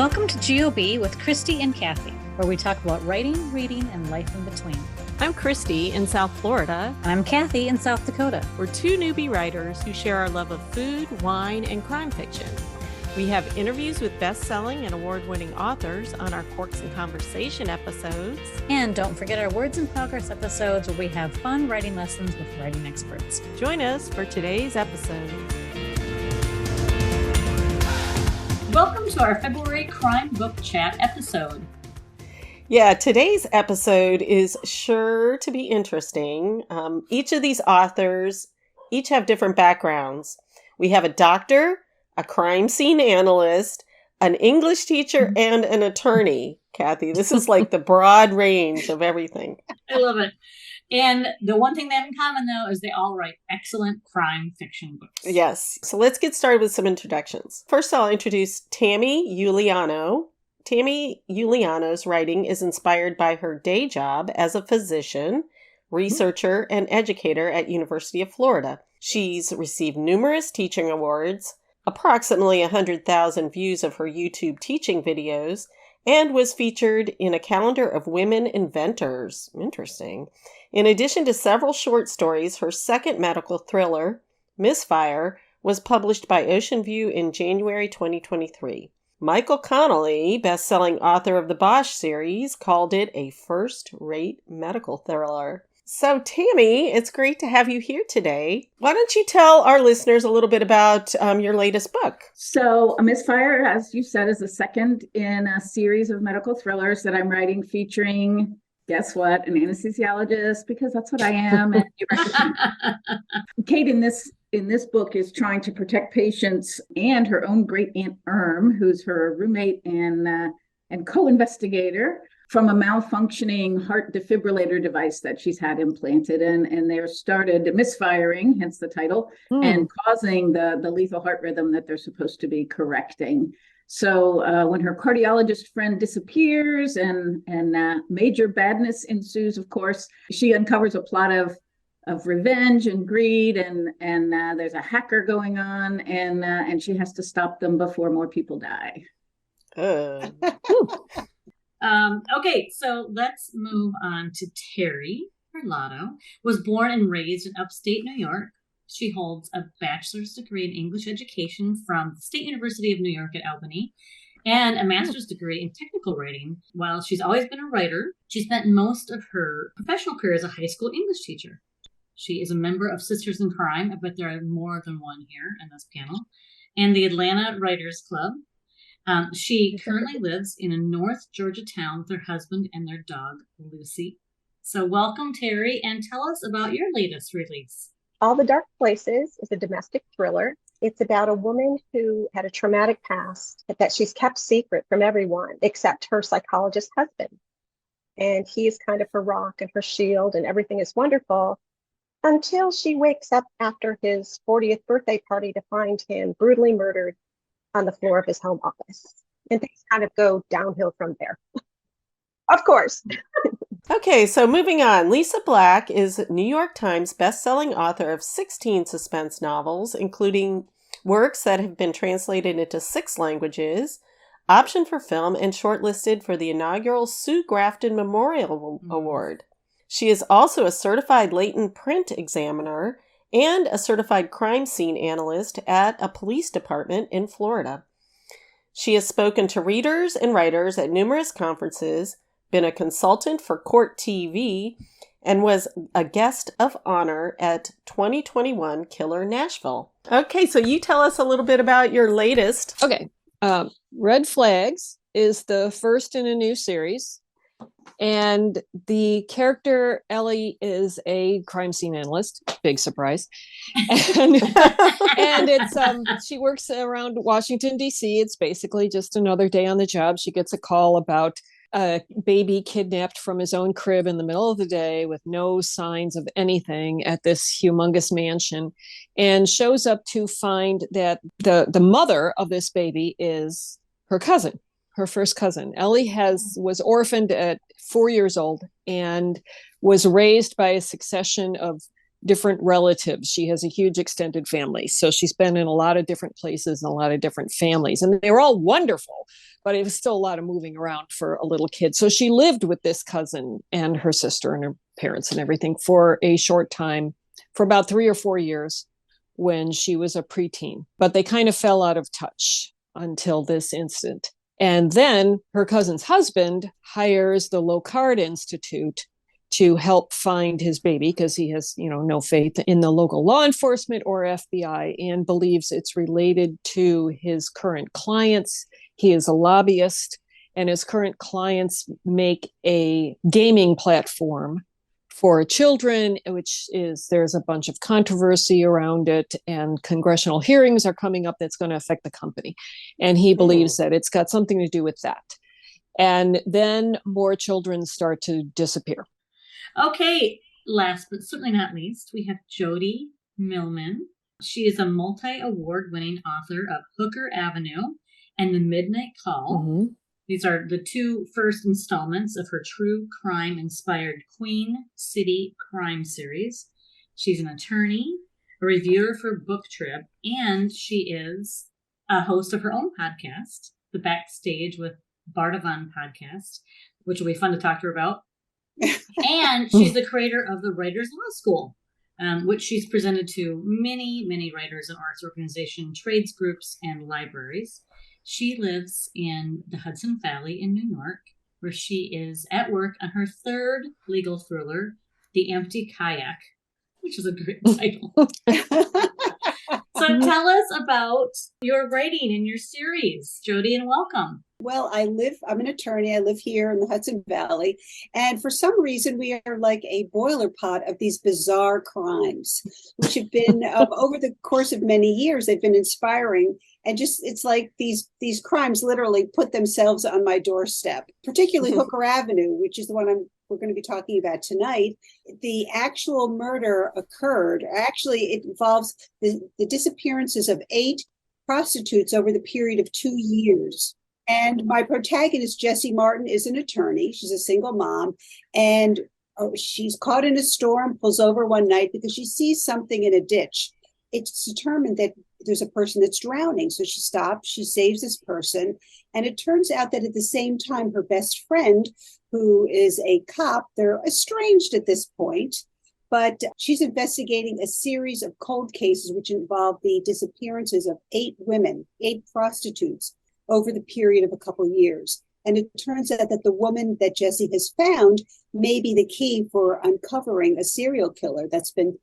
Welcome to GOB with Christy and Kathy, where we talk about writing, reading, and life in between. I'm Christy in South Florida. And I'm Kathy in South Dakota. We're two newbie writers who share our love of food, wine, and crime fiction. We have interviews with best-selling and award-winning authors on our Corks and Conversation episodes. And don't forget our Words in Progress episodes, where we have fun writing lessons with writing experts. Join us for today's episode. Welcome to our February Crime Book Chat episode. Yeah, today's episode is sure to be interesting. Each of these authors each have different backgrounds. We have a doctor, a crime scene analyst, an English teacher, and an attorney. Kathy, this is like the broad range of everything. I love it. And the one thing they have in common, though, is they all write excellent crime fiction books. Yes. So let's get started with some introductions. First, I'll introduce Tammy Euliano. Tammy Euliano's writing is inspired by her day job as a physician, researcher, and educator at University of Florida. She's received numerous teaching awards, approximately 100,000 views of her YouTube teaching videos, and was featured in a calendar of women inventors. Interesting. In addition to several short stories, her second medical thriller, Misfire, was published by Ocean View in January 2023. Michael Connelly, best-selling author of the Bosch series, called it a first-rate medical thriller. So, Tammy, it's great to have you here today. Why don't you tell our listeners a little bit about your latest book? So, Misfire, as you said, is the second in a series of medical thrillers that I'm writing featuring, guess what, an anesthesiologist, because that's what I am. And Kate in this book is trying to protect patients and her own great aunt Erm, who's her roommate and co-investigator, from a malfunctioning heart defibrillator device that she's had implanted, and they're started misfiring, hence the title, and causing the lethal heart rhythm that they're supposed to be correcting. So when her cardiologist friend disappears and major badness ensues, of course, she uncovers a plot of revenge and greed, and there's a hacker going on, and she has to stop them before more people die. Okay, so let's move on to Terri Parlato. Was born and raised in upstate New York. She holds a bachelor's degree in English education from the State University of New York at Albany and a master's degree in technical writing. While she's always been a writer, she spent most of her professional career as a high school English teacher. She is a member of Sisters in Crime. I bet there are more than one here in this panel. And the Atlanta Writers Club. She currently lives in a North Georgia town with her husband and their dog, Lucy. So welcome, Terri, and tell us about your latest release. All the Dark Places is a domestic thriller. It's about a woman who had a traumatic past that she's kept secret from everyone except her psychologist husband. And he is kind of her rock and her shield, and everything is wonderful until she wakes up after his 40th birthday party to find him brutally murdered on the floor of his home office. And things kind of go downhill from there. Of course. Okay, so moving on. Lisa Black is New York Times bestselling author of 16 suspense novels, including works that have been translated into 6 languages, optioned for film, and shortlisted for the inaugural Sue Grafton Memorial Award. She is also a certified latent print examiner and a certified crime scene analyst at a police department in Florida. She has spoken to readers and writers at numerous conferences, been a consultant for Court TV, and was a guest of honor at 2021 Killer Nashville. Okay, so you tell us a little bit about your latest. Okay. Red Flags is the first in a new series. And the character Ellie is a crime scene analyst. Big surprise. And it's she works around Washington, D.C. It's basically just another day on the job. She gets a call about a baby kidnapped from his own crib in the middle of the day with no signs of anything at this humongous mansion, and shows up to find that the mother of this baby is her cousin. Her first cousin. Ellie was orphaned at 4 years old and was raised by a succession of different relatives. She has a huge extended family. So she's been in a lot of different places and a lot of different families. And they were all wonderful, but it was still a lot of moving around for a little kid. So she lived with this cousin and her sister and her parents and everything for a short time, for about 3 or 4 years when she was a preteen. But they kind of fell out of touch until this instant. And then her cousin's husband hires the Locard Institute to help find his baby because he has, no faith in the local law enforcement or FBI and believes it's related to his current clients. He is a lobbyist, and his current clients make a gaming platform for children, there's a bunch of controversy around it, and congressional hearings are coming up that's going to affect the company. And he believes that it's got something to do with that. And then more children start to disappear. Okay, last but certainly not least, we have Jodé Millman. She is a multi-award-winning author of Hooker Avenue and The Midnight Call. Mm-hmm. These are the 2 first installments of her true crime-inspired Queen City Crime series. She's an attorney, a reviewer for Book Trip, and she is a host of her own podcast, The Backstage with Bardavon podcast, which will be fun to talk to her about. And she's the creator of the Writers Law School, which she's presented to many, many writers and arts organizations, trades groups, and libraries. She lives in the Hudson Valley in New York, where she is at work on her 3rd legal thriller, The Empty Kayak, which is a great title. So tell us about your writing in your series, Jodé, and welcome. Well, I'm an attorney. I live here in the Hudson Valley. And for some reason, we are like a boiler pot of these bizarre crimes, which have been over the course of many years, they've been inspiring. And it's like these crimes literally put themselves on my doorstep, particularly Hooker Avenue, which is the one we're going to be talking about tonight. The actual murder occurred. Actually, it involves the disappearances of 8 prostitutes over the period of 2 years. And my protagonist, Jessie Martin, is an attorney. She's a single mom. And she's caught in a storm, pulls over one night because she sees something in a ditch. It's determined that there's a person that's drowning. So she stops, she saves this person. And it turns out that at the same time, her best friend, who is a cop, they're estranged at this point, but she's investigating a series of cold cases which involve the disappearances of 8 women, 8 prostitutes over the period of a couple of years. And it turns out that the woman that Jessie has found may be the key for uncovering a serial killer that's been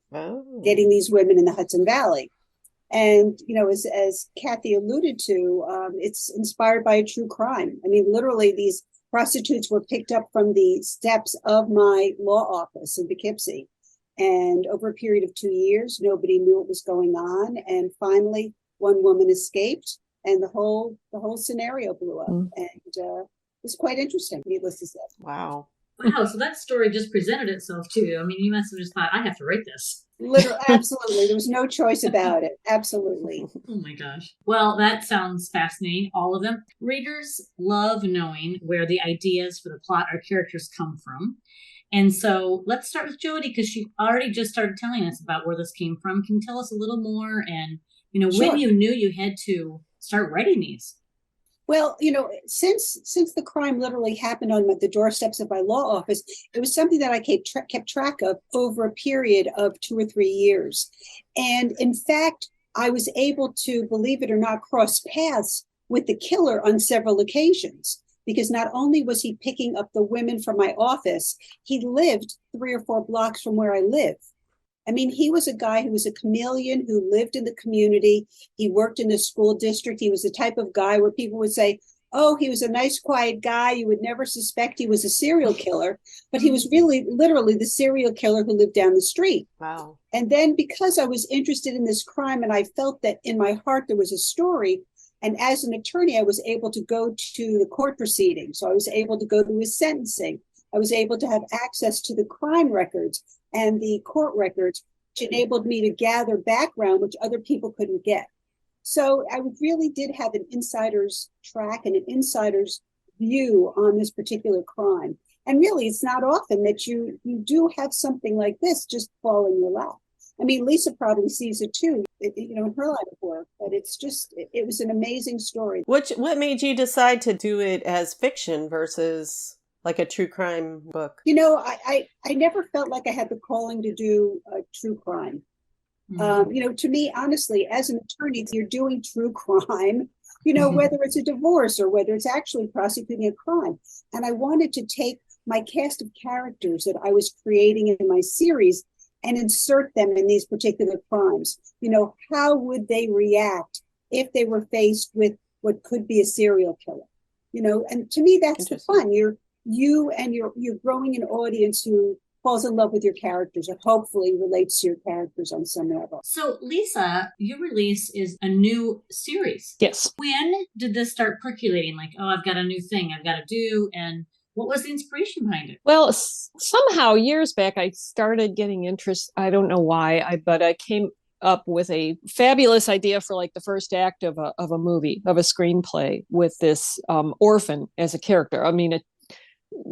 getting these women in the Hudson Valley. And, as Kathy alluded to, it's inspired by a true crime. I mean, literally, these prostitutes were picked up from the steps of my law office in Poughkeepsie. And over a period of 2 years, nobody knew what was going on. And finally, one woman escaped, and the whole scenario blew up. And it was quite interesting, needless to say. Wow. Wow, so that story just presented itself to you. I mean, you must have just thought, I have to write this. Literally, absolutely. There was no choice about it. Absolutely. Oh my gosh. Well, that sounds fascinating, all of them. Readers love knowing where the ideas for the plot or characters come from. And so let's start with Jodé, because she already just started telling us about where this came from. Can you tell us a little more? And, Sure. when you knew you had to start writing these? Well, since the crime literally happened on the doorsteps of my law office, it was something that I kept track of over a period of 2 or 3 years. And in fact, I was able to, believe it or not, cross paths with the killer on several occasions, because not only was he picking up the women from my office, he lived 3 or 4 blocks from where I live. I mean, he was a guy who was a chameleon, who lived in the community. He worked in the school district. He was the type of guy where people would say, oh, he was a nice, quiet guy. You would never suspect he was a serial killer. But he was really, literally the serial killer who lived down the street. Wow. And then because I was interested in this crime and I felt that in my heart there was a story, and as an attorney, I was able to go to the court proceedings. So I was able to go to his sentencing. I was able to have access to the crime records and the court records, which enabled me to gather background, which other people couldn't get. So I really did have an insider's track and an insider's view on this particular crime. And really, it's not often that you do have something like this just fall in your lap. I mean, Lisa probably sees it too, in her line of work, but it was an amazing story. What made you decide to do it as fiction versus like a true crime book? I never felt like I had the calling to do a true crime. To me, honestly, as an attorney, you're doing true crime, whether it's a divorce or whether it's actually prosecuting a crime. And I wanted to take my cast of characters that I was creating in my series and insert them in these particular crimes. How would they react if they were faced with what could be a serial killer? And to me, that's the fun. You're growing an audience who falls in love with your characters and hopefully relates to your characters on some level. So, Lisa, your release is a new series. Yes. When did this start percolating? Like, oh, I've got a new thing I've got to do. And what was the inspiration behind it? Well, somehow years back, I started getting interest. I don't know why, but I came up with a fabulous idea for like the first act of a movie, of a screenplay with this orphan as a character. I mean,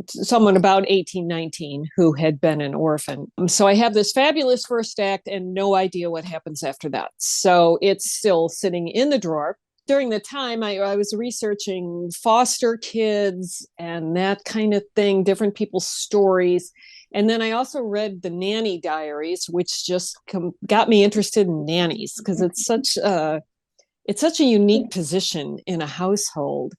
someone about 18, 19 who had been an orphan. So I have this fabulous first act and no idea what happens after that. So it's still sitting in the drawer. During the time I was researching foster kids and that kind of thing, different people's stories. And then I also read the Nanny Diaries, which just got me interested in nannies because it's such a unique position in a household.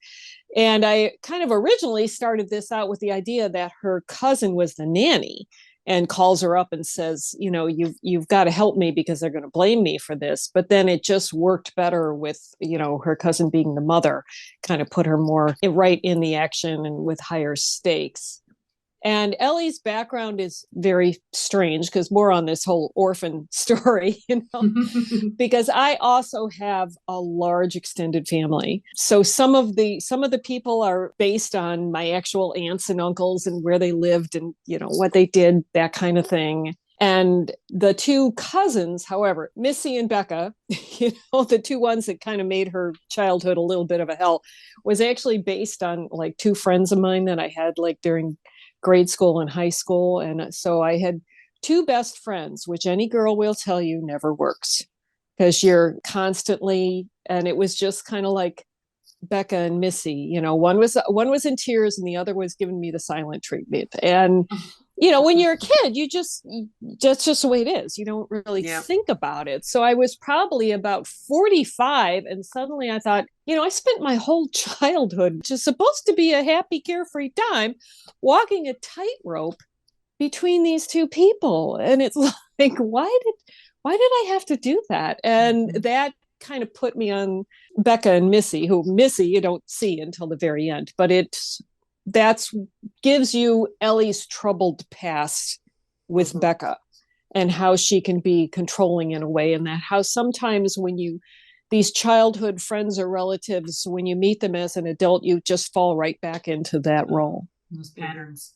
And I kind of originally started this out with the idea that her cousin was the nanny and calls her up and says, you've got to help me because they're going to blame me for this. But then it just worked better with, her cousin being the mother, kind of put her more right in the action and with higher stakes. And Ellie's background is very strange because more on this whole orphan story, because I also have a large extended family. So some of the people are based on my actual aunts and uncles and where they lived and, what they did, that kind of thing. And the two cousins, however, Missy and Becca, the two ones that kind of made her childhood a little bit of a hell, was actually based on like two friends of mine that I had like during grade school and high school. And so I had two best friends, which any girl will tell you never works because you're constantly, and it was just kind of like Becca and Missy, one was in tears and the other was giving me the silent treatment. And, when you're a kid, that's just the way it is. You don't really think about it. So I was probably about 45 and suddenly I thought, I spent my whole childhood, which is supposed to be a happy, carefree time, walking a tightrope between these two people. And it's like, why did I have to do that? And that kind of put me on Becca and Missy, who Missy you don't see until the very end, but that's gives you Ellie's troubled past with Becca and how she can be controlling in a way, and that how sometimes when these childhood friends or relatives, when you meet them as an adult, you just fall right back into that role. Those patterns.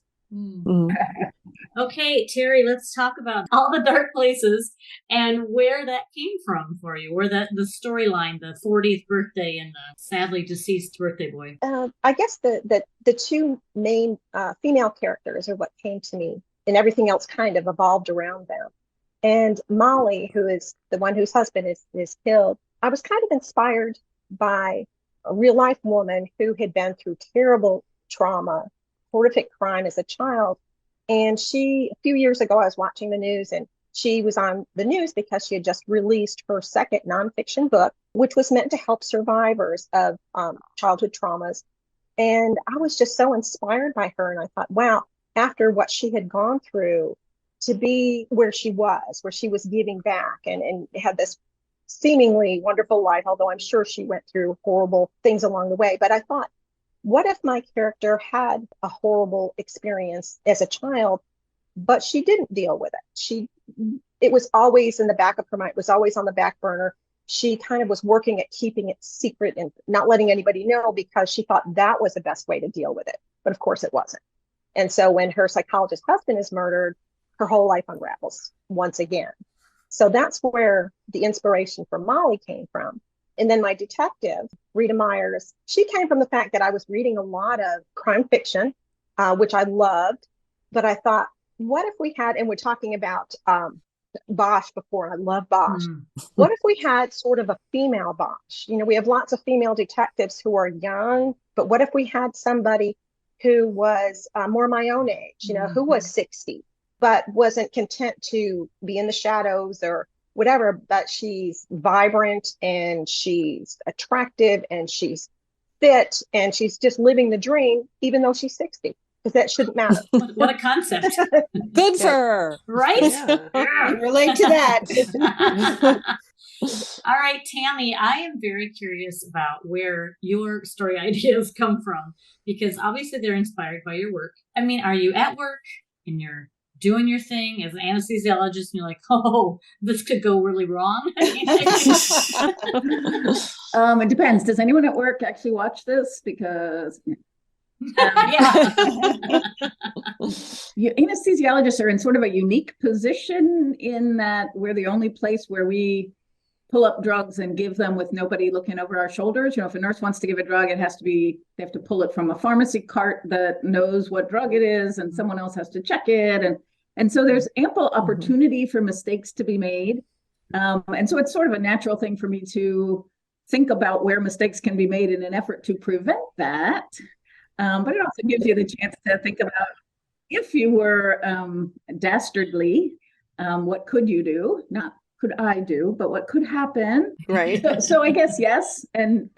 Okay, Terri, let's talk about all the dark places and where that came from for you, where the storyline, the 40th birthday and the sadly deceased birthday boy. I guess the two main female characters are what came to me, and everything else kind of evolved around them. And Molly, who is the one whose husband is killed, I was kind of inspired by a real life woman who had been through terrible trauma, horrific crime as a child. And a few years ago, I was watching the news and she was on the news because she had just released her second nonfiction book, which was meant to help survivors of childhood traumas. And I was just so inspired by her. And I thought, wow, after what she had gone through, to be where she was giving back and had this seemingly wonderful life, although I'm sure she went through horrible things along the way. But I thought, what if my character had a horrible experience as a child, but she didn't deal with it? It was always in the back of her mind. It was always on the back burner. She kind of was working at keeping it secret and not letting anybody know because she thought that was the best way to deal with it. But of course it wasn't. And so when her psychologist husband is murdered, her whole life unravels once again. So that's where the inspiration for Molly came from. And then my detective, Rita Myers, she came from the fact that I was reading a lot of crime fiction, which I loved. But I thought, what if we had, and we're talking about Bosch before. I love Bosch. Mm. What if we had sort of a female Bosch? You know, we have lots of female detectives who are young, but what if we had somebody who was more my own age, you know, who was 60, but wasn't content to be in the shadows or whatever, but she's vibrant and she's attractive and she's fit and she's just living the dream, even though she's 60, because that shouldn't matter. What a concept. Good for her. Right? Yeah. I can relate to that. All right, Tammy, I am very curious about where your story ideas come from, because obviously they're inspired by your work. I mean, are you at work and you're doing your thing as an anesthesiologist and you're like, oh, this could go really wrong? It depends. Does anyone at work actually watch this? Because Yeah. anesthesiologists are in sort of a unique position in that we're the only place where we pull up drugs and give them with nobody looking over our shoulders. You know, if a nurse wants to give a drug, they have to pull it from a pharmacy cart that knows what drug it is, and someone else has to check it. And so there's ample opportunity for mistakes to be made. And so it's sort of a natural thing for me to think about where mistakes can be made in an effort to prevent that. But it also gives you the chance to think about, if you were dastardly, what could you do? Not could I do, but what could happen? Right. So I guess yes, and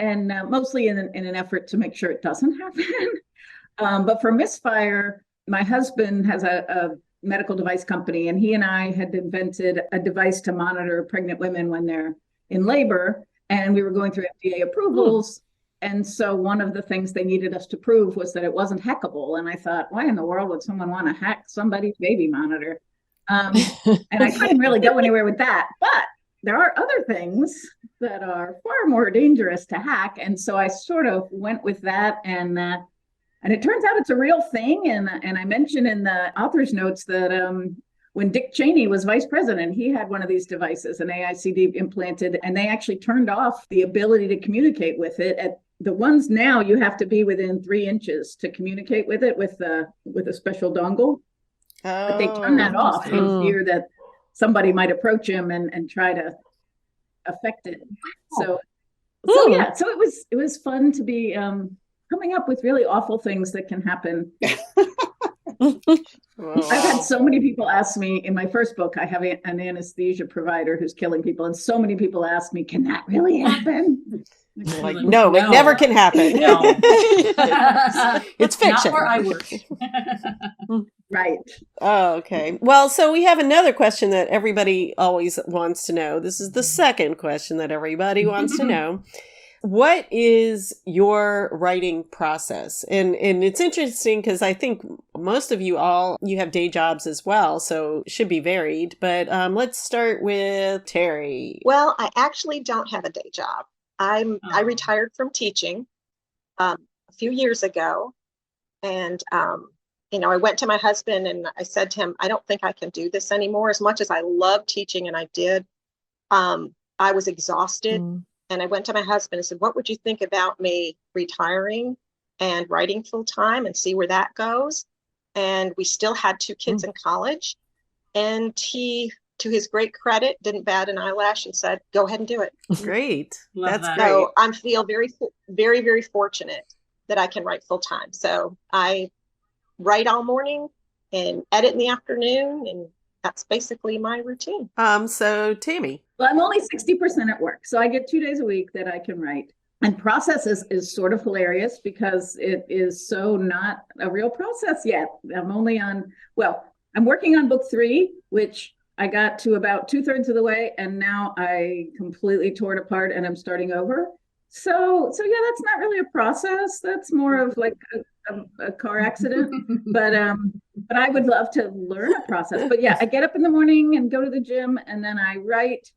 mostly in an effort to make sure it doesn't happen. But for Misfire, my husband has a medical device company, and he and I had invented a device to monitor pregnant women when they're in labor, and we were going through FDA approvals. And so one of the things they needed us to prove was that it wasn't hackable. And I thought, why in the world would someone want to hack somebody's baby monitor? And I couldn't really go anywhere with that. But there are other things that are far more dangerous to hack. And so I sort of went with that. And it turns out it's a real thing. And I mentioned in the author's notes that when Dick Cheney was vice president, he had one of these devices, an AICD implanted, and they actually turned off the ability to communicate with it. At the ones now, you have to be within 3 inches to communicate with it with a special dongle. But they turned that off in fear that somebody might approach him and try to affect it. So yeah, so it was fun to be coming up with really awful things that can happen. I've had so many people ask me, in my first book, I have an anesthesia provider who's killing people, and so many people ask me, can that really happen? Like, no, it never can happen. No. It's fiction. Not where I work. Right. Oh, okay. Well, so we have another question that everybody always wants to know. This is the second question that everybody wants to know. What is your writing process? And it's interesting because I think most of you have day jobs as well, so it should be varied. But let's start with Terri. Well, I actually don't have a day job. I retired from teaching a few years ago, and I went to my husband and I said to him, I don't think I can do this anymore. As much as I love teaching, and I did, I was exhausted. And I went to my husband and said, what would you think about me retiring and writing full time and see where that goes? And we still had 2 kids in college. And he, to his great credit, didn't bat an eyelash and said, go ahead and do it. Great. That's that. great. So I feel very, very, very fortunate that I can write full time. So I write all morning and edit in the afternoon, and that's basically my routine. So Tammy. Well, I'm only 60% at work, so I get 2 days a week that I can write. And process is sort of hilarious because it is so not a real process yet. I'm working on book 3, which I got to about 2/3 of the way, and now I completely tore it apart and I'm starting over. So yeah, that's not really a process. That's more of like a car accident. But I would love to learn a process. But yeah, I get up in the morning and go to the gym, and then I write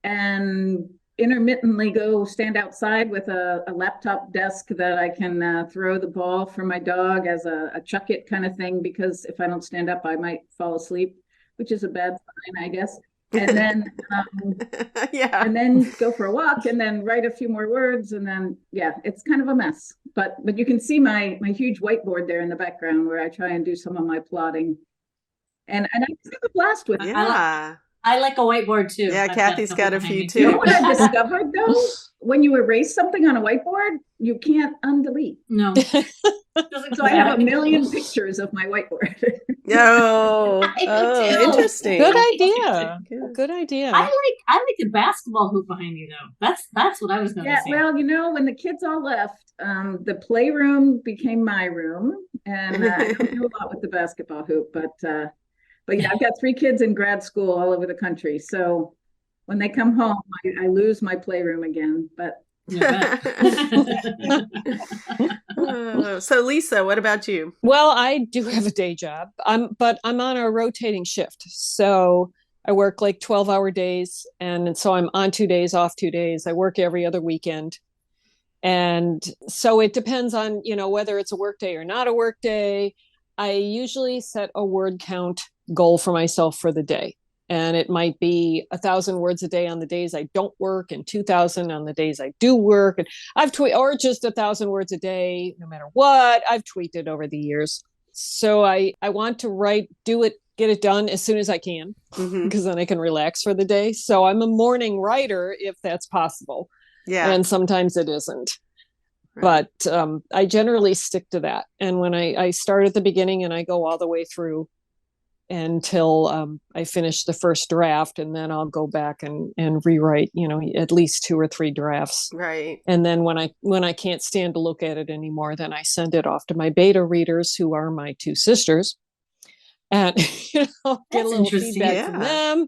and intermittently go stand outside with a laptop desk that I can throw the ball for my dog as a chuck it kind of thing, because if I don't stand up, I might fall asleep, which is a bad sign, I guess. And then and then go for a walk and then write a few more words, and then it's kind of a mess. But you can see my huge whiteboard there in the background where I try and do some of my plotting. And I just have a blast with it. I I like a whiteboard too. Yeah, I've Kathy's couple got a behind few me, too. You know what I discovered though? When you erase something on a whiteboard, you can't undelete. No. So I have a million pictures of my whiteboard. Oh, I do oh, too. interesting. Good idea. Good. Good idea. I like the basketball hoop behind you though. That's what I was Yeah, noticing. well, when the kids all left, the playroom became my room, and I don't do a lot with the basketball hoop, but yeah, I've got 3 kids in grad school all over the country. So when they come home, I lose my playroom again. But So Lisa, what about you? Well, I do have a day job. But I'm on a rotating shift. So I work like 12-hour days. And so I'm on 2 days, off 2 days. I work every other weekend. And so it depends on, whether it's a work day or not a work day. I usually set a word count goal for myself for the day. And it might be 1,000 words a day on the days I don't work and 2,000 on the days I do work. And or just 1,000 words a day, no matter what. I've tweeted over the years. So I want to get it done as soon as I can, because then I can relax for the day. So I'm a morning writer if that's possible. Yeah. And sometimes it isn't. Right. But I generally stick to that. And when I start at the beginning and I go all the way through until I finish the first draft, and then I'll go back and rewrite, at least 2 or 3 drafts. Right. And then when I can't stand to look at it anymore, then I send it off to my beta readers, who are my 2 sisters. And get a little feedback from them,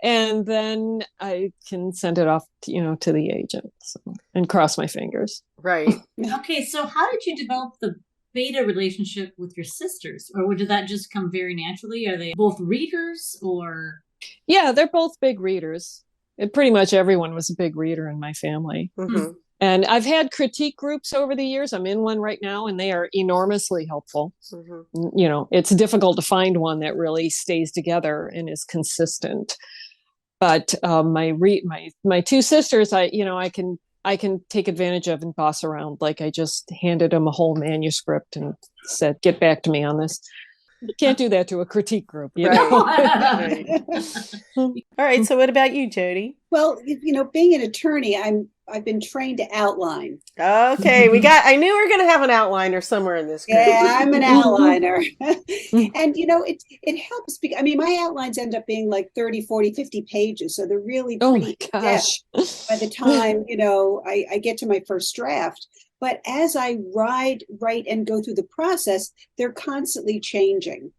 and then I can send it off to the agent, and cross my fingers. Right. Okay, so how did you develop the beta relationship with your sisters, or did that just come very naturally? Are they both readers, or? Yeah, they're both big readers. Pretty much everyone was a big reader in my family. Mm-hmm. And I've had critique groups over the years. I'm in one right now, and they are enormously helpful. Mm-hmm. It's difficult to find one that really stays together and is consistent. But my 2 sisters, I can take advantage of and boss around. Like, I just handed them a whole manuscript and said, "Get back to me on this." You can't do that to a critique group, you know? Right. All right. So what about you, Jodé? Well, being an attorney, I've been trained to outline. Okay, I knew we were going to have an outliner somewhere in this group. Yeah, I'm an outliner. And it helps because my outlines end up being like 30, 40, 50 pages. So they're really pretty gosh. by the time, I get to my first draft. But as I write and go through the process, they're constantly changing,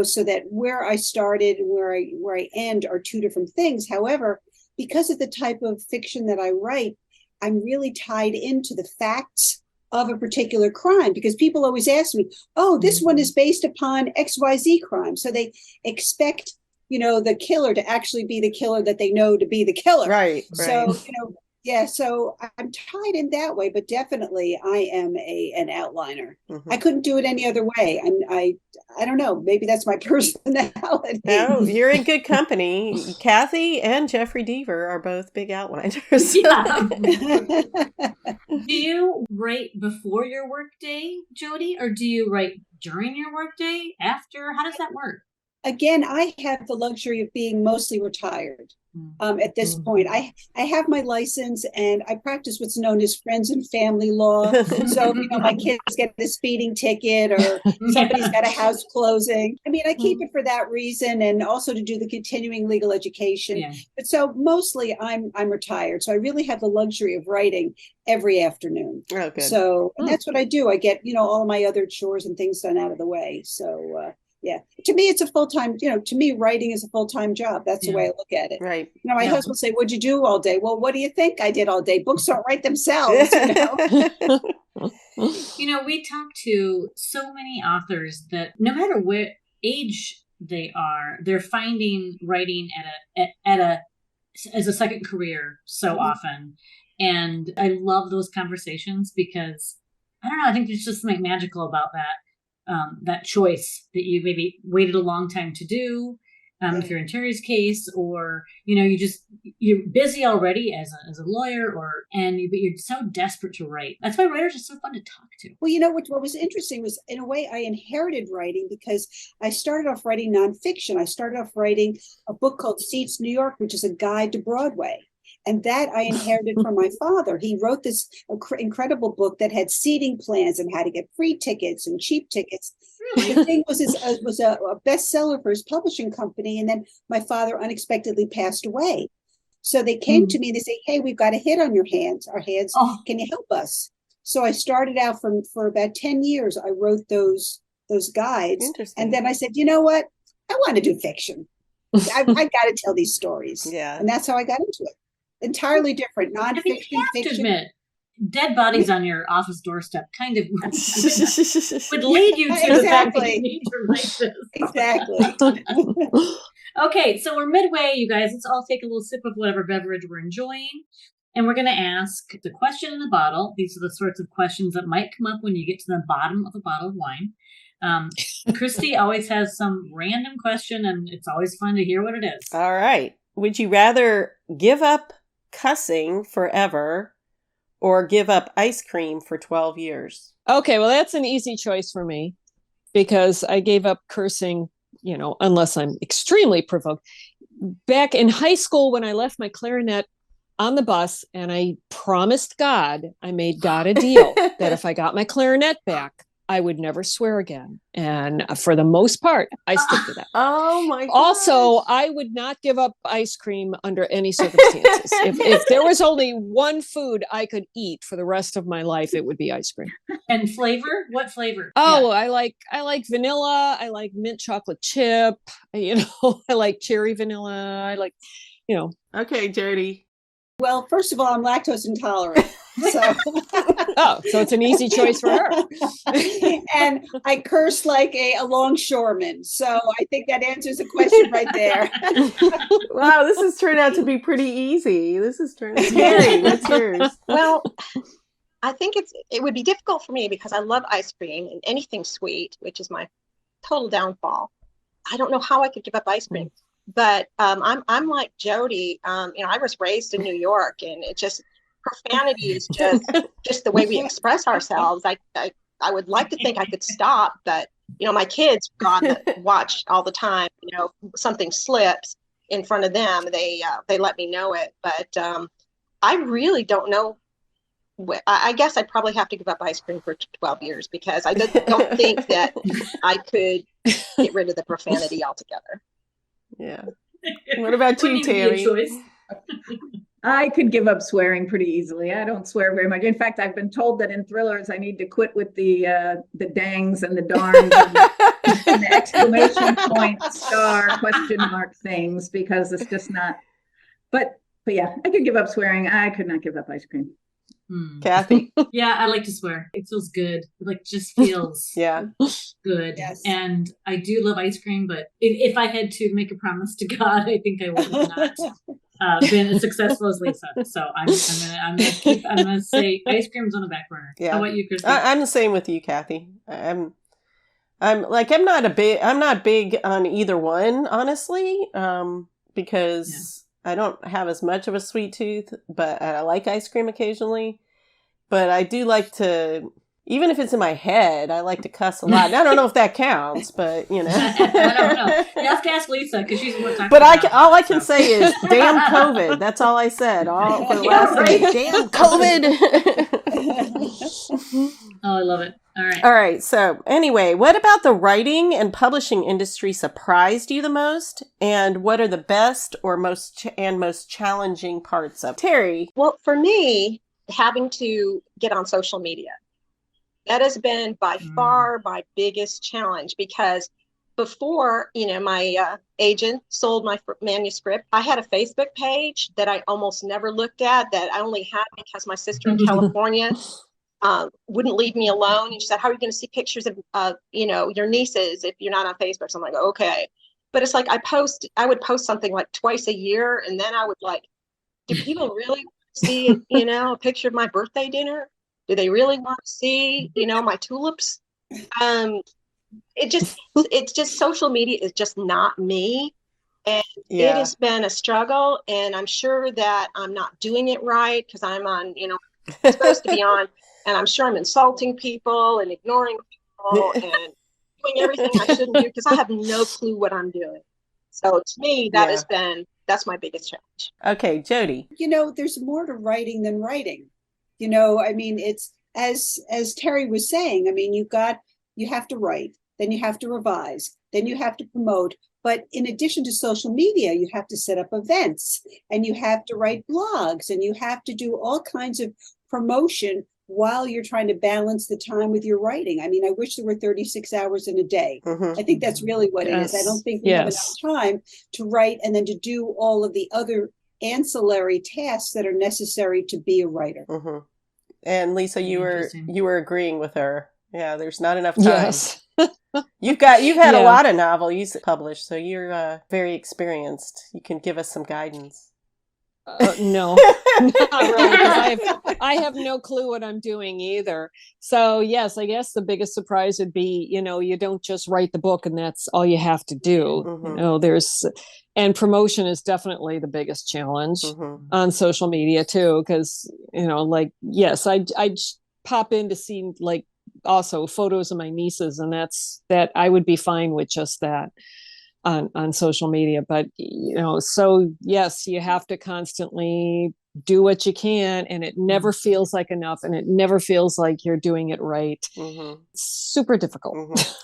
so that where I started and where I end are 2 different things. However, because of the type of fiction that I write, I'm really tied into the facts of a particular crime, because people always ask me, "Oh, this one is based upon XYZ crime." So they expect, the killer to actually be the killer that they know to be the killer. Right. So, so I'm tied in that way, but definitely I am an outliner. Mm-hmm. I couldn't do it any other way. I don't know. Maybe that's my personality. No, you're in good company. Kathy and Jeffrey Deaver are both big outliners. Do you write before your workday, Jodé, or do you write during your workday? After? How does that work? Again, I have the luxury of being mostly retired. At this point, I have my license and I practice what's known as friends and family law. So, my kids get a speeding ticket or somebody's got a house closing. I keep it for that reason, and also to do the continuing legal education. Yeah. But so mostly I'm retired. So I really have the luxury of writing every afternoon. Oh, good. So and that's what I do. I get, all of my other chores and things done out of the way. So, yeah, to me, it's a full-time, to me, writing is a full-time job. That's the way I look at it. Right. My husband will say, "What'd you do all day?" Well, what do you think I did all day? Books don't write themselves, We talk to so many authors that no matter what age they are, they're finding writing as a second career so often. And I love those conversations because, I don't know, I think there's just something magical about that choice that you maybe waited a long time to do, If you're in Terry's case, or you're busy already as a lawyer, but you're so desperate to write. That's why writers are so fun to talk to. Well, what was interesting was, in a way, I inherited writing because I started off writing nonfiction. I started off writing a book called Seats New York, which is a guide to Broadway. And that I inherited from my father. He wrote this incredible book that had seating plans and how to get free tickets and cheap tickets. Really? The thing was a bestseller for his publishing company. And then my father unexpectedly passed away. So they came to me and they say, hey, we've got a hit on our hands. Oh. Can you help us? So I started out for about 10 years. I wrote those guides. And then I said, you know what? I want to do fiction. I got to tell these stories. Yeah. And that's how I got into it. Entirely different, nonfiction, you have fiction. to admit, dead bodies on your office doorstep kind of would lead you to the fact that you need to write this. Exactly. Okay, so we're midway, you guys. Let's all take a little sip of whatever beverage we're enjoying. And we're going to ask the question in the bottle. These are the sorts of questions that might come up when you get to the bottom of a bottle of wine. Christy always has some random question, and it's always fun to hear what it is. All right. Would you rather give up cussing forever or give up ice cream for 12 years? Okay, well, that's an easy choice for me because I gave up cursing, unless I'm extremely provoked. Back in high school, when I left my clarinet on the bus and I promised God, I made God a deal that if I got my clarinet back, I would never swear again. And for the most part, I stick to that. Oh my God. Also, I would not give up ice cream under any circumstances. If there was only one food I could eat for the rest of my life, it would be ice cream. And flavor? What flavor? Oh, yeah. I like vanilla. I like mint chocolate chip. I like cherry vanilla. I like, Okay, Jodé. Well, first of all, I'm lactose intolerant. So so it's an easy choice for her. And I curse like a longshoreman. So I think that answers the question right there. Wow, this has turned out to be pretty easy. This is turning scary. What's yours? Well, I think it would be difficult for me because I love ice cream and anything sweet, which is my total downfall. I don't know how I could give up ice cream. But I'm like Jodé. I was raised in New York, and it just profanity is just the way we express ourselves. I would like to think I could stop, but my kids got to watch all the time. Something slips in front of them, they let me know it. But I really don't know. I guess I'd probably have to give up ice cream for 12 years because I don't think that I could get rid of the profanity altogether. Yeah. What about you, Terri? I could give up swearing pretty easily. I don't swear very much. In fact, I've been told that in thrillers I need to quit with the dangs and the darns and the exclamation point, star, question mark things because it's just not. But yeah, I could give up swearing. I could not give up ice cream. Kathy? Yeah, I like to swear. It feels good. It just feels good. Yes. And I do love ice cream, but if I had to make a promise to God, I think I would have not been as successful as Lisa. So I'm gonna say ice cream's on the back burner. Yeah. How about you, Christy? I'm the same with you, Kathy. I'm not big on either one, honestly, because I don't have as much of a sweet tooth, but I like ice cream occasionally. But I do like to, even if it's in my head, I like to cuss a lot. And I don't know if that counts, but I don't know. You have to ask Lisa because she's more talking. But all I can say is, damn COVID. That's all I said. All for the last day. Damn COVID. Oh, I love it. All right. So anyway, what about the writing and publishing industry surprised you the most? And what are the best or most challenging parts of it? Terri? Well, for me, having to get on social media, that has been by far my biggest challenge because before, my agent sold my manuscript, I had a Facebook page that I almost never looked at, that I only had because my sister in California wouldn't leave me alone. And she said, how are you going to see pictures of your nieces if you're not on Facebook? So I'm like, okay. But it's like I would post something like twice a year. And then I would do people really see, a picture of my birthday dinner? Do they really want to see, my tulips? It's just social media is just not me. And it has been a struggle, and I'm sure that I'm not doing it right because I'm on, supposed to be on, and I'm sure I'm insulting people and ignoring people and doing everything I shouldn't do because I have no clue what I'm doing. So to me, that's my biggest challenge. Okay, Jody. There's more to writing than writing. I mean, it's as Terri was saying, I mean, you have to write, then you have to revise, then you have to promote. But in addition to social media, you have to set up events and you have to write blogs and you have to do all kinds of promotion while you're trying to balance the time with your writing. I mean, I wish there were 36 hours in a day. I think that's really what it is. I don't think we have enough time to write and then to do all of the other ancillary tasks that are necessary to be a writer. And Lisa, you were agreeing with her. Yeah, there's not enough time. Yes. You've had a lot of novels published, so you're very experienced. You can give us some guidance. No, not really, because I have no clue what I'm doing either. So yes, I guess the biggest surprise would be, you don't just write the book and that's all you have to do. And promotion is definitely the biggest challenge on social media too, because yes, I pop in to see also photos of my nieces, and that I would be fine with just that on social media. But so yes, you have to constantly do what you can, and it never feels like enough, and it never feels like you're doing it right. It's super difficult.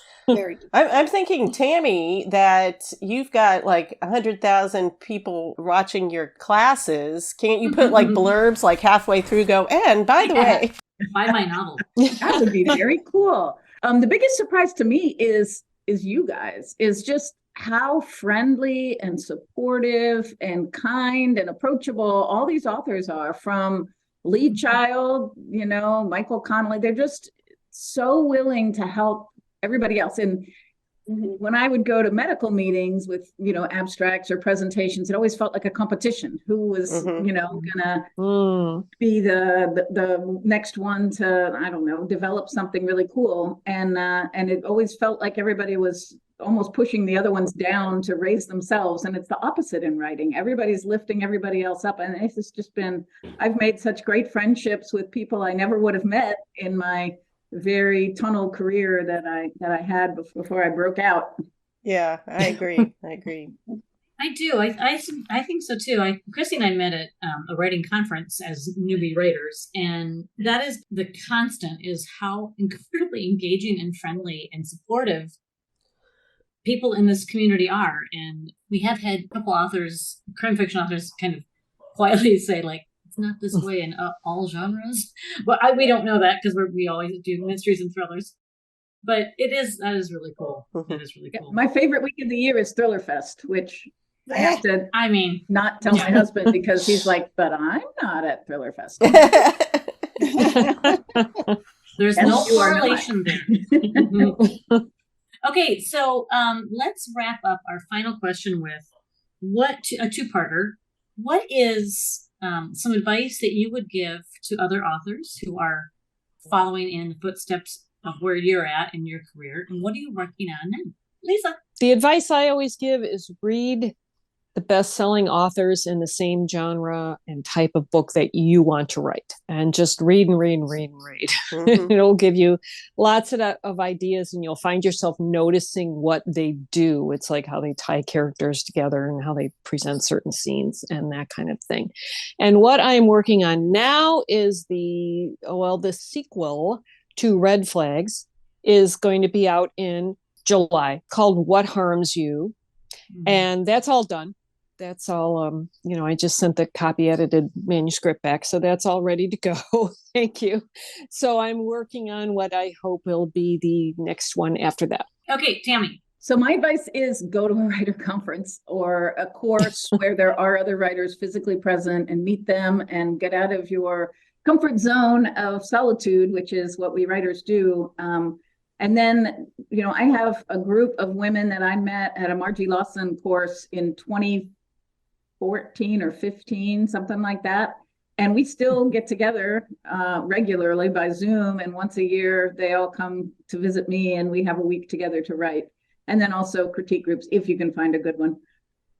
I'm thinking, Tammy, that you've got 100,000 people watching your classes. Can't you put blurbs halfway through? Go, and by the way, buy my novel. That would be very cool. The biggest surprise to me is you guys, is just how friendly and supportive and kind and approachable all these authors are, from Lee Child, Michael Connelly. They're just so willing to help everybody else. And when I would go to medical meetings with, abstracts or presentations, it always felt like a competition. Who was, gonna be the next one to, I don't know, develop something really cool. And it always felt like everybody was almost pushing the other ones down to raise themselves. And it's the opposite in writing. Everybody's lifting everybody else up. And it's just I've made such great friendships with people I never would have met in my very tunnel career that I had before I broke out. Yeah, I agree. I do. I think so too. Christy and I met at a writing conference as newbie writers, and that is the constant, is how incredibly engaging and friendly and supportive people in this community are. And we have had a couple authors, crime fiction authors, kind of quietly say it's not this way in all genres. But we don't know that because we always do mysteries and thrillers. But that is really cool. That is really cool. My favorite week of the year is Thriller Fest, which I have to not tell my husband because he's like, but I'm not at Thriller Fest. There's no correlation there. Okay, so let's wrap up our final question with a two-parter. What is some advice that you would give to other authors who are following in the footsteps of where you're at in your career, and what are you working on now? Lisa? The advice I always give is read the best-selling authors in the same genre and type of book that you want to write, and just read and read and read and read. It'll give you lots of ideas, and you'll find yourself noticing what they do. It's like how they tie characters together and how they present certain scenes and that kind of thing. And what I'm working on now is the sequel to Red Flags is going to be out in July, called What Harms You. And that's all done. That's all, I just sent the copy edited manuscript back. So that's all ready to go. Thank you. So I'm working on what I hope will be the next one after that. Okay, Tammy. So my advice is go to a writer conference or a course where there are other writers physically present, and meet them and get out of your comfort zone of solitude, which is what we writers do. And then, I have a group of women that I met at a Margie Lawson course in 2014 or 15, something like that. And we still get together regularly by Zoom. And once a year, they all come to visit me, and we have a week together to write. And then also critique groups, if you can find a good one.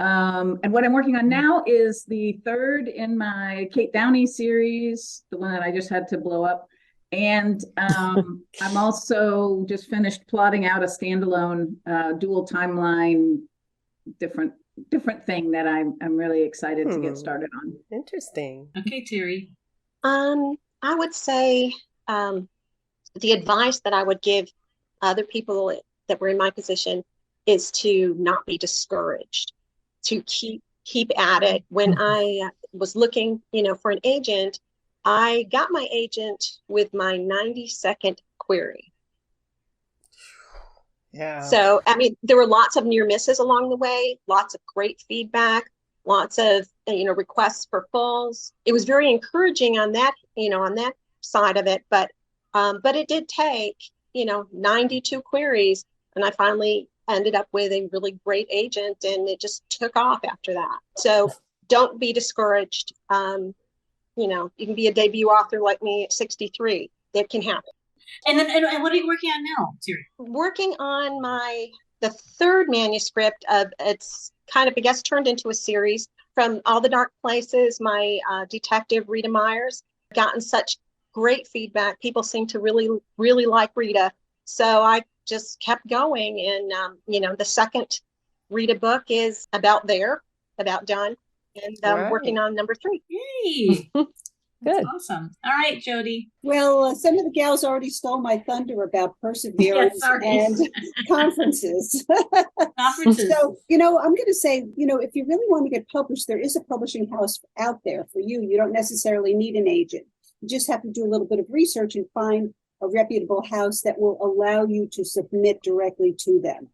And what I'm working on now is the third in my Kate Downey series, the one that I just had to blow up. And I'm also just finished plotting out a standalone dual timeline, different thing that I'm really excited to get started on. Interesting. Okay, Terri. I would say the advice that I would give other people that were in my position is to not be discouraged, to keep at it. When I was looking, for an agent, I got my agent with my 90-second query. Yeah. So, I mean, there were lots of near misses along the way, lots of great feedback, lots of, requests for fulls. It was very encouraging on that, on that side of it. But it did take, 92 queries. And I finally ended up with a really great agent, and it just took off after that. So don't be discouraged. You can be a debut author like me at 63. That can happen. And what are you working on now, Terri? Working on the third manuscript of, it's kind of, I guess, turned into a series from All the Dark Places. My detective, Rita Myers, gotten such great feedback. People seem to really, really like Rita. So I just kept going. And, the second Rita book is about done. And working on number 3. Yay! That's awesome. All right, Jodé. Well, some of the gals already stole my thunder about perseverance and conferences. Conferences. So, I'm going to say, if you really want to get published, there is a publishing house out there for you. You don't necessarily need an agent. You just have to do a little bit of research and find a reputable house that will allow you to submit directly to them.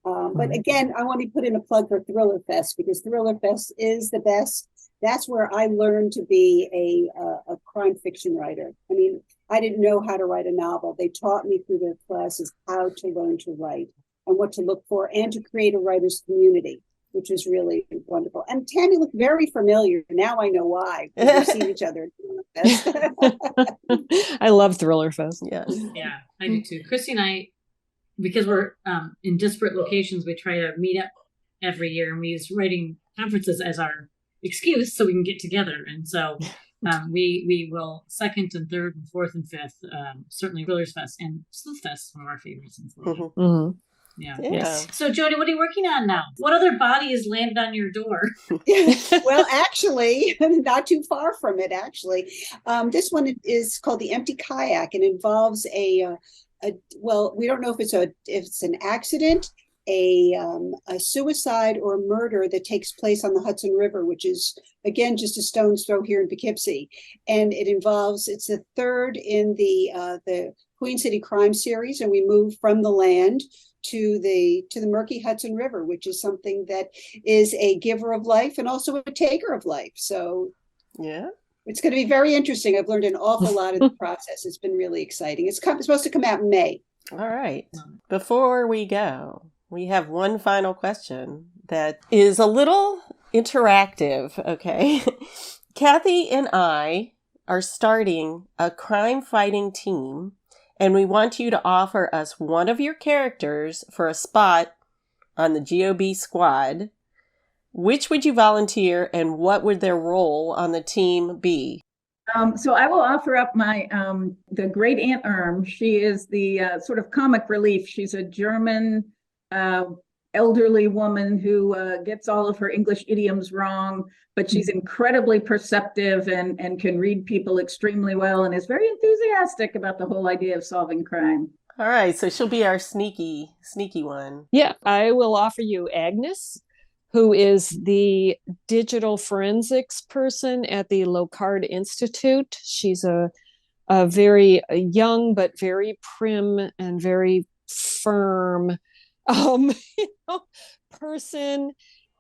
But again, I want to put in a plug for Thriller Fest, because Thriller Fest is the best. That's where I learned to be a crime fiction writer. I mean, I didn't know how to write a novel. They taught me through their classes how to learn to write and what to look for, and to create a writer's community, which was really wonderful. And Tammy looked very familiar. Now I know why. We've seen each other at Thriller Fest. I love Thriller Fest. Yes. Yeah, I do too. Christy and I, because we're in disparate locations, we try to meet up every year, and we use writing conferences as our excuse so we can get together. And so we will second and third and fourth and fifth, certainly Thrillers Fest and Sleuth Fest, one of our favorites in Florida. Mm-hmm. Yeah. Yes. So Jodé, what are you working on now? What other body has landed on your door? Well, actually, not too far from it, actually. This one is called The Empty Kayak, and involves well, we don't know if it's an accident, a suicide, or a murder that takes place on the Hudson River, which is, again, just a stone's throw here in Poughkeepsie. And it's the third in the Queen City Crime series, and we move from the land to the murky Hudson River, which is something that is a giver of life and also a taker of life. So yeah, it's going to be very interesting. I've learned an awful lot in the process. It's been really exciting. It's supposed to come out in May. All right. Before we go, we have one final question that is a little interactive. Okay. Kathy and I are starting a crime fighting team, and we want you to offer us one of your characters for a spot on the GOB squad. Which would you volunteer, and what would their role on the team be? So I will offer up my the great Aunt Erm. She is the sort of comic relief. She's a German elderly woman who gets all of her English idioms wrong, but she's incredibly perceptive and can read people extremely well, and is very enthusiastic about the whole idea of solving crime. All right, so she'll be our sneaky one. Yeah, I will offer you Agnes, who is the digital forensics person at the Locard Institute. She's a very young but very prim and very firm person.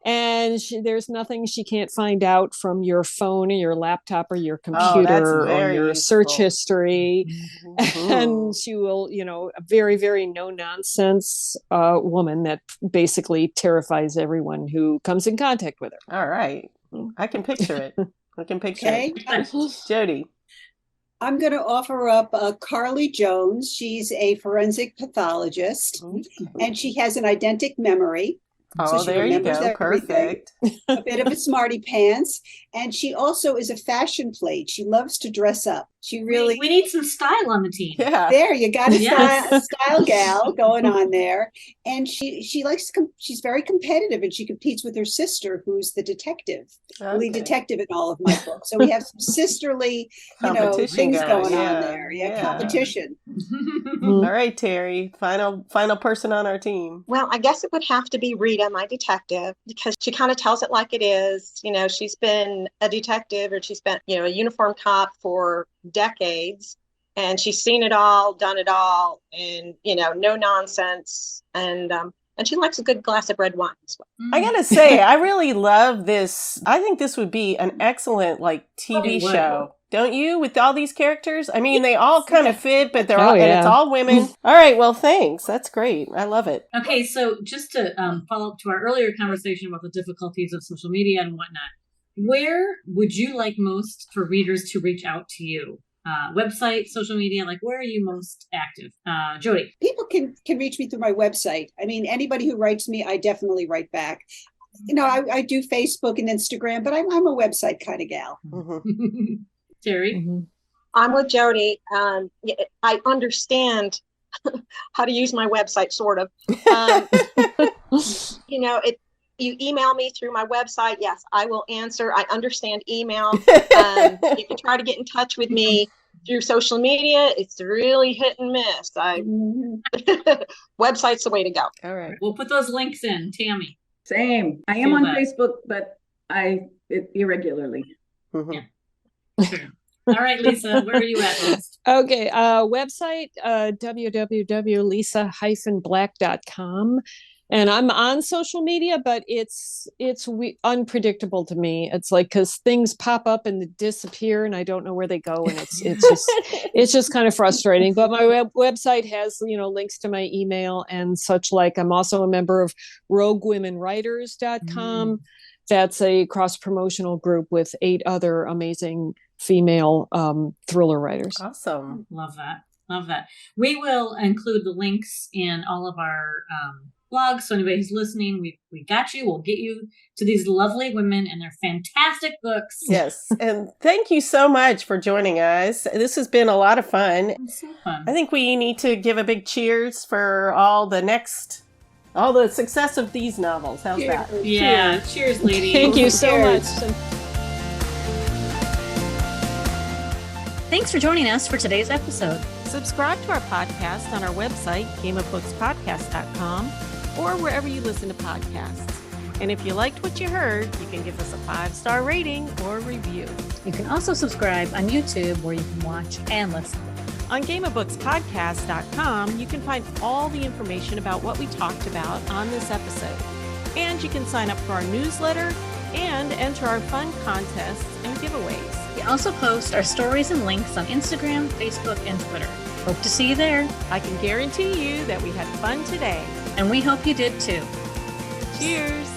And there's nothing she can't find out from your phone or your laptop or your computer or your search history. Mm-hmm. And she will, a very, very no-nonsense woman that basically terrifies everyone who comes in contact with her. All right. I can picture it. Okay. Jodé. I'm going to offer up Carly Jones. She's a forensic pathologist, and she has an eidetic memory. Oh, she there you remembers go. everything. Perfect. A bit of a smarty pants. And she also is a fashion plate. She loves to dress up. She really, We need some style on the team. Yeah. there you got a Yes. style gal going on there. And she likes to she's very competitive, and she competes with her sister, who's the detective, the lead Okay. detective in all of my books. So we have some sisterly, Competition things going, going yeah, on there. Yeah, yeah. competition. All right, Terry. Final person on our team. Well, I guess it would have to be Rita, my detective, because she kind of tells it like it is. She's been a detective, or she's been, a uniform cop for decades, and she's seen it all, done it all, and, no nonsense. And she likes a good glass of red wine as well. I gotta say, I really love this. I think this would be an excellent TV It would. show. Don't you? With all these characters? I mean, they all kind of fit, but they're Oh, all, and it's yeah. all women. All right, well, thanks. That's great. I love it. Okay, so just to follow up to our earlier conversation about the difficulties of social media and whatnot, where would you like most for readers to reach out to you? Website, social media, where are you most active? Jodé. People can reach me through my website. I mean, anybody who writes me, I definitely write back. I do Facebook and Instagram, but I'm a website kind of gal. Mm-hmm. Terry. Mm-hmm. I'm with Jodé. I understand how to use my website, sort of. You email me through my website. Yes, I will answer. I understand email. You can try to get in touch with me through social media. It's really hit and miss. Website's the way to go. All right. We'll put those links in. Tammy. Same. I am Feel on that. Facebook, but irregularly. Mm-hmm. Yeah. Sure. All right, Lisa, where are you at next? Okay, website, www.lisa-black.com. And I'm on social media, but it's unpredictable to me. It's because things pop up and disappear, and I don't know where they go, and it's just kind of frustrating. But my website has links to my email and such. I'm also a member of RogueWomenWriters.com. That's a cross-promotional group with 8 other amazing female thriller writers. Awesome. Love that. We will include the links in all of our blogs. So anybody who's listening, we got you. We'll get you to these lovely women and their fantastic books. Yes. And thank you so much for joining us. This has been a lot of fun. It's so fun. I think we need to give a big cheers for all the success of these novels. How's that? Yeah. Cheers, ladies. Thank you so much. Thanks for joining us for today's episode. Subscribe to our podcast on our website, gameofbookspodcast.com, or wherever you listen to podcasts. And if you liked what you heard, you can give us a 5-star rating or review. You can also subscribe on YouTube, where you can watch and listen. On gameofbookspodcast.com, you can find all the information about what we talked about on this episode. And you can sign up for our newsletter and enter our fun contests and giveaways. We also post our stories and links on Instagram, Facebook, and Twitter. Hope to see you there. I can guarantee you that we had fun today. And we hope you did too. Cheers!